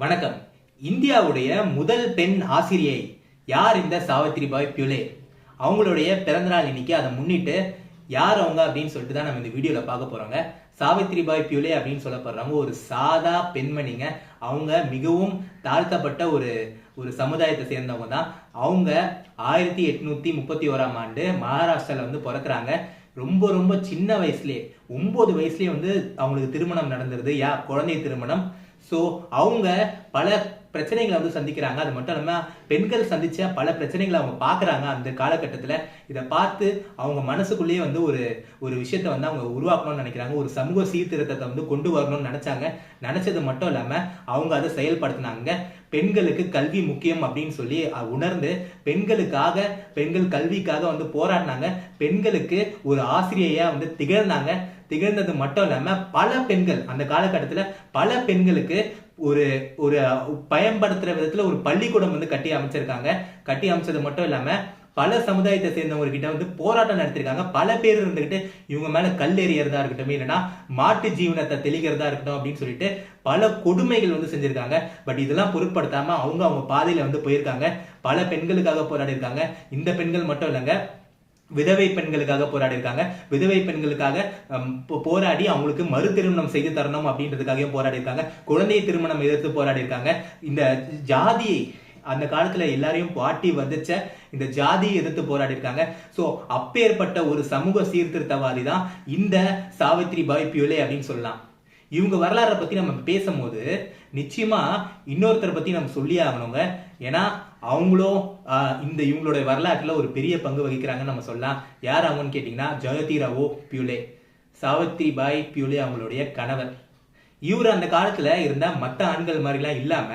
வணக்கம். இந்தியாவுடைய முதல் பெண் ஆசிரியை யார்? இந்த சாவித்ரிபாய் பியூலே. அவங்களுடைய பிறந்தநாள் இன்னைக்கு. அதை முன்னிட்டு யார் அவங்க அப்படின்னு சொல்லிட்டு தான் நம்ம இந்த வீடியோல பார்க்க போறோங்க. சாவித்ரிபாய் பியூலே அப்படின்னு சொல்லப்படுறவங்க ஒரு சாதா பெண்மணிங்க. அவங்க மிகவும் தாழ்த்தப்பட்ட ஒரு சமுதாயத்தை சேர்ந்தவங்க தான். அவங்க 1831ஆம் ஆண்டு மகாராஷ்டிரால பிறக்கிறாங்க. ரொம்ப ரொம்ப சின்ன வயசுலயே 9 வயசுலயே அவங்களுக்கு திருமணம் நடந்துருது. குழந்தை திருமணம். ஸோ அவங்க பல பிரச்சனைகளை சந்திக்கிறாங்க. அது மட்டும் இல்லாம பெண்கள் சந்திச்ச பல பிரச்சனைகளை அவங்க பாக்குறாங்க. அந்த காலகட்டத்தில் இதை பார்த்து அவங்க மனசுக்குள்ளேயே ஒரு விஷயத்த அவங்க உருவாக்கணும்னு நினைக்கிறாங்க. ஒரு சமூக சீர்திருத்தத்தை கொண்டு வரணும்னு நினைச்சாங்க. நினைச்சது மட்டும் இல்லாம அவங்க அதை செயல்படுத்தினாங்க. பெண்களுக்கு கல்வி முக்கியம் அப்படின்னு சொல்லி உணர்ந்து பெண்கள் கல்விக்காக போராடினாங்க. பெண்களுக்கு ஒரு ஆசிரியையா திகழ்ந்தாங்க. திகழ்ந்தது மட்டும் இல்லாம பல பெண்கள் அந்த காலகட்டத்தில் பல பெண்களுக்கு ஒரு பயன்படுத்துற விதத்துல ஒரு பள்ளிக்கூடம் கட்டி அமைச்சிருக்காங்க. கட்டி அமைச்சது மட்டும் இல்லாம பல சமுதாயத்தை சேர்ந்தவங்க போராட்டம் நடத்திருக்காங்க. பல பேர் இருந்துகிட்டு இவங்க மேல கல் எறியறதா இருக்கட்டும், இல்லைன்னா மாட்டு ஜீவனத்தை தெளிக்கிறதா இருக்கட்டும் அப்படின்னு சொல்லிட்டு பல கொடுமைகள் செஞ்சிருக்காங்க. பட் இதெல்லாம் பொருட்படுத்தாம அவங்க பாதையில போயிருக்காங்க. பல பெண்களுக்காக போராடி இருக்காங்க. இந்த பெண்கள் மட்டும் இல்லைங்க, விதவை பெண்களுக்காக போராடி இருக்காங்க. விதவை பெண்களுக்காக போராடி அவங்களுக்கு மறு திருமணம் செய்து தரணும் அப்படின்றதுக்காக போராடி இருக்காங்க. குழந்தை திருமணம் எதிர்த்து போராடி இருக்காங்க. இந்த ஜாதியை அந்த காலத்துல எல்லாரையும் பாட்டி வதச்ச இந்த ஜாதியை எதிர்த்து போராடி இருக்காங்க. சோ அப்பேற்பட்ட ஒரு சமூக சீர்திருத்தவாதி தான் இந்த சாவித்ரிபாய் பியூலே அப்படின்னு சொல்லலாம். இவங்க வரலாறை பத்தி நம்ம பேசும்போது நிச்சயமா இன்னொருத்தரை பத்தி நம்ம சொல்லி ஆகணுங்க. ஏன்னா அவங்களும் இவங்களுடைய வரலாற்றுல ஒரு பெரிய பங்கு வகிக்கிறாங்கன்னு நம்ம சொல்லலாம். யார் அவங்கன்னு கேட்டீங்கன்னா ஜோதிராவ் பியூலே. சாவித்ரிபாய் பியூலே அவங்களுடைய கணவர். இவர் அந்த காலத்துல இருந்த மற்ற ஆண்கள் மாதிரிலாம் இல்லாம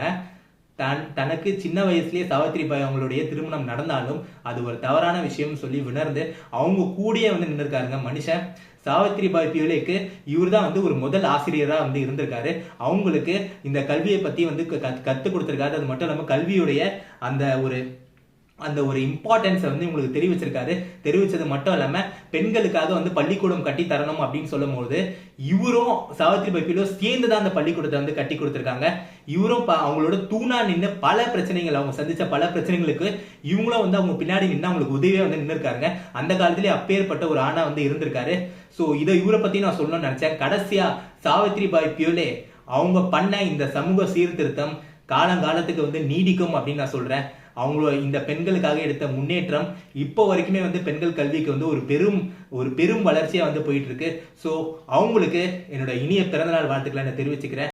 தனக்கு சின்ன வயசுலயே சாவித்ரிபாய் அவங்களுடைய திருமணம் நடந்தாலும் அது ஒரு தவறான விஷயம் சொல்லி உணர்ந்து அவங்க கூடயே நின்றுருக்காருங்க மனுஷன். சாவித்ரிபாய் பியூலேக்கு இவர் தான் ஒரு முதல் ஆசிரியரா இருந்திருக்காரு. அவங்களுக்கு இந்த கல்வியை பத்தி கத்துக் கொடுத்திருக்காரு. அது மட்டும் இல்லாம கல்வியுடைய அந்த ஒரு இம்பார்ட்டன்ஸ் உங்களுக்கு தெரிவிச்சிருக்காரு. தெரிவிச்சது மட்டும் இல்லாம பெண்களுக்காக பள்ளிக்கூடம் கட்டி தரணும் அப்படின்னு சொல்லும் போது இவரும் சாவித்ரிபாய் பியூலே சேர்ந்துதான் அந்த பள்ளிக்கூடத்தை கட்டி கொடுத்திருக்காங்க. இவரும் அவங்களோட தூணா நின்று பல பிரச்சனைகள் அவங்க சந்திச்ச பல பிரச்சனைகளுக்கு இவங்களும் அவங்க பின்னாடி நின்று அவங்களுக்கு உதவியா நின்றுருக்காங்க. அந்த காலத்திலேயே அப்பேற்பட்ட ஒரு ஆணா இருந்திருக்காரு. சோ இதை இவரை பத்தி நான் சொல்லணும்னு நினைச்சேன். கடைசியா சாவித்ரிபாய் பியூலே அவங்க பண்ண இந்த சமூக சீர்திருத்தம் காலங்காலத்துக்கு நீடிக்கும் அப்படின்னு நான் சொல்றேன். அவங்களோட இந்த பெண்களுக்காக எடுத்த முன்னேற்றம் இப்போ வரைக்குமே பெண்கள் கல்விக்கு ஒரு பெரும் வளர்ச்சியா போயிட்டு இருக்கு. சோ அவங்களுக்கு என்னோட இனிய பிறந்தநாள் வாழ்த்துக்களை நான் தெரிவிச்சுக்கிறேன்.